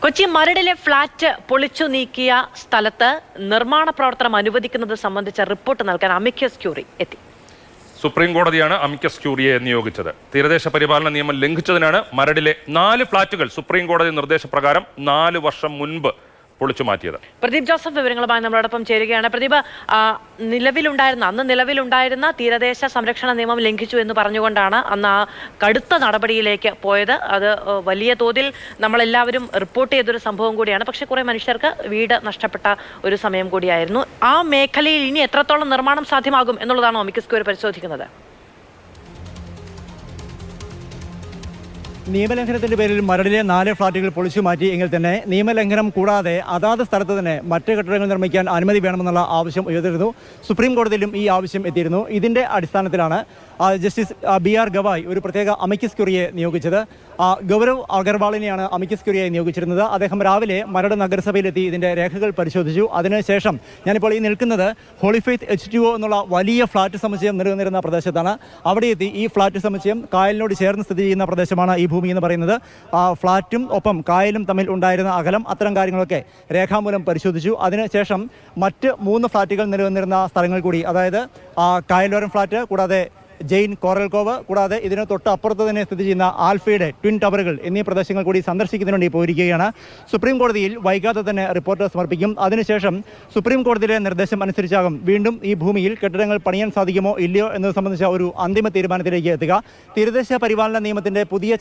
കൊച്ചി മരടിലെ ഫ്ളാറ്റ് പൊളിച്ചു നീക്കിയ സ്ഥലത്ത് നിർമ്മാണ പ്രവർത്തനം അനുവദിക്കുന്നത് സംബന്ധിച്ച റിപ്പോർട്ട് നൽകാൻ അമിക്കസ് ക്യൂറി എത്തി. സുപ്രീം കോടതിയാണ് അമിക്കസ് ക്യൂറിയെ നിയോഗിച്ചത്. തീരദേശ പരിപാലന നിയമം ലംഘിച്ചതിനാണ് മരടിലെ 4 ഫ്ളാറ്റുകൾ സുപ്രീം കോടതി നിർദ്ദേശപ്രകാരം 4 വർഷം മുൻപ് പൊളിച്ചു മാറ്റിയത്. പ്രദീപ് ജോസഫ് വിവരങ്ങളുമായി നമ്മളോടൊപ്പം ചേരുകയാണ്. പ്രദീപ്, അന്ന് നിലവിലുണ്ടായിരുന്ന തീരദേശ സംരക്ഷണ നിയമം ലംഘിച്ചു എന്ന് പറഞ്ഞുകൊണ്ടാണ് അന്ന് ആ കടുത്ത നടപടിയിലേക്ക് പോയത്. അത് വലിയ തോതിൽ നമ്മളെല്ലാവരും റിപ്പോർട്ട് ചെയ്തൊരു സംഭവം കൂടിയാണ്. പക്ഷെ കുറെ മനുഷ്യർക്ക് വീട് നഷ്ടപ്പെട്ട ഒരു സമയം കൂടിയായിരുന്നു. ആ മേഖലയിൽ ഇനി എത്രത്തോളം നിർമ്മാണം സാധ്യമാകും എന്നുള്ളതാണോ അമിക്കസ് ക്യൂറി പരിശോധിക്കുന്നത്? നിയമലംഘനത്തിന്റെ പേരിൽ മരടിലെ 4 ഫ്ളാറ്റുകൾ പൊളിച്ചു മാറ്റി എങ്കിൽ തന്നെ നിയമലംഘനം കൂടാതെ അതാത് സ്ഥലത്ത് തന്നെ മറ്റ് കെട്ടിടങ്ങൾ നിർമ്മിക്കാൻ അനുമതി വേണമെന്നുള്ള ആവശ്യം ഉയർന്നിരുന്നു. സുപ്രീം കോടതിയിലും ഈ ആവശ്യം എത്തിയിരുന്നു. ഇതിന്റെ അടിസ്ഥാനത്തിലാണ് ജസ്റ്റിസ് BR ഗവായ് ഒരു പ്രത്യേക അമിക്കസ് ക്യൂറിയെ നിയോഗിച്ചത്. ഗൗരവ് അഗർവാളിനെയാണ് അമിക്കസ് ക്യൂറിയെ നിയോഗിച്ചിരുന്നത്. അദ്ദേഹം രാവിലെ മരട് നഗരസഭയിലെത്തി ഇതിന്റെ രേഖകൾ പരിശോധിച്ചു. അതിനുശേഷം ഞാനിപ്പോൾ ഈ നിൽക്കുന്നത് ഹോളിഫെയ്ത്ത് H2O എന്നുള്ള വലിയ ഫ്ളാറ്റ് സമുച്ചയം നിലനിന്നിരുന്ന പ്രദേശത്താണ്. അവിടെ എത്തി ഈ ഫ്ളാറ്റ് സമുച്ചയം കായലിനോട് ചേർന്ന് സ്ഥിതി ചെയ്യുന്ന പ്രദേശമാണ് ഈ ഭൂമി എന്ന് പറയുന്നത്. ഫ്ളാറ്റും ഒപ്പം കായലും തമ്മിൽ ഉണ്ടായിരുന്ന അകലം, അത്തരം കാര്യങ്ങളൊക്കെ രേഖാമൂലം പരിശോധിച്ചു. അതിനുശേഷം മറ്റ് 3 ഫ്ളാറ്റുകൾ നിലനിന്നിരുന്ന സ്ഥലങ്ങൾ കൂടി, അതായത് കായലോരം ഫ്ളാറ്റ്, കൂടാതെ ജെയിൻ കോറൽ കോവ്, കൂടാതെ ഇതിന് തൊട്ട് അപ്പുറത്ത് തന്നെ സ്ഥിതി ചെയ്യുന്ന ആൽഫയുടെ ട്വിൻ ടവറുകൾ എന്നീ പ്രദേശങ്ങൾ കൂടി സന്ദർശിക്കുന്നതിന് വേണ്ടി പോയിരിക്കുകയാണ്. സുപ്രീം കോടതിയിൽ വൈകാതെ തന്നെ റിപ്പോർട്ട് സമർപ്പിക്കും. അതിനുശേഷം സുപ്രീം കോടതിയിലെ നിർദ്ദേശം അനുസരിച്ചാകും വീണ്ടും ഈ ഭൂമിയിൽ കെട്ടിടങ്ങൾ പണിയാൻ സാധിക്കുമോ ഇല്ലയോ എന്നത് സംബന്ധിച്ച ഒരു അന്തിമ തീരുമാനത്തിലേക്ക് എത്തുക. തീരദേശ പരിപാലന നിയമത്തിന്റെ പുതിയ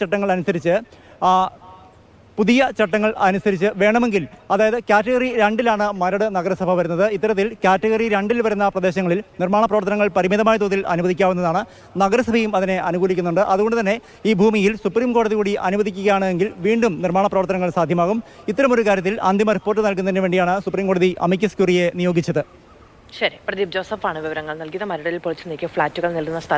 ചട്ടങ്ങൾ അനുസരിച്ച് വേണമെങ്കിൽ, അതായത് കാറ്റഗറി 2ലാണ് മരട് നഗരസഭ വരുന്നത്. ഇത്തരത്തിൽ കാറ്റഗറി 2ൽ വരുന്ന പ്രദേശങ്ങളിൽ നിർമ്മാണ പ്രവർത്തനങ്ങൾ പരിമിതമായ തോതിൽ അനുവദിക്കാവുന്നതാണ്. നഗരസഭയും അതിനെ അനുകൂലിക്കുന്നുണ്ട്. അതുകൊണ്ട് തന്നെ ഈ ഭൂമിയിൽ സുപ്രീം കോടതി കൂടി അനുവദിക്കുകയാണെങ്കിൽ വീണ്ടും നിർമ്മാണ പ്രവർത്തനങ്ങൾ സാധ്യമാകും. ഇത്തരമൊരു കാര്യത്തിൽ അന്തിമ റിപ്പോർട്ട് നൽകുന്നതിന് വേണ്ടിയാണ് സുപ്രീം കോടതി അമിക്കസ് ക്യൂറിയെ നിയോഗിച്ചത്. ശരി, പ്രദീപ് ജോസഫാണ് വിവരങ്ങൾ നൽകിയത്. മരടിൽ പൊളിച്ചു നീക്കിയ ഫ്ളാറ്റുകൾ നിൽക്കുന്ന സ്ഥലം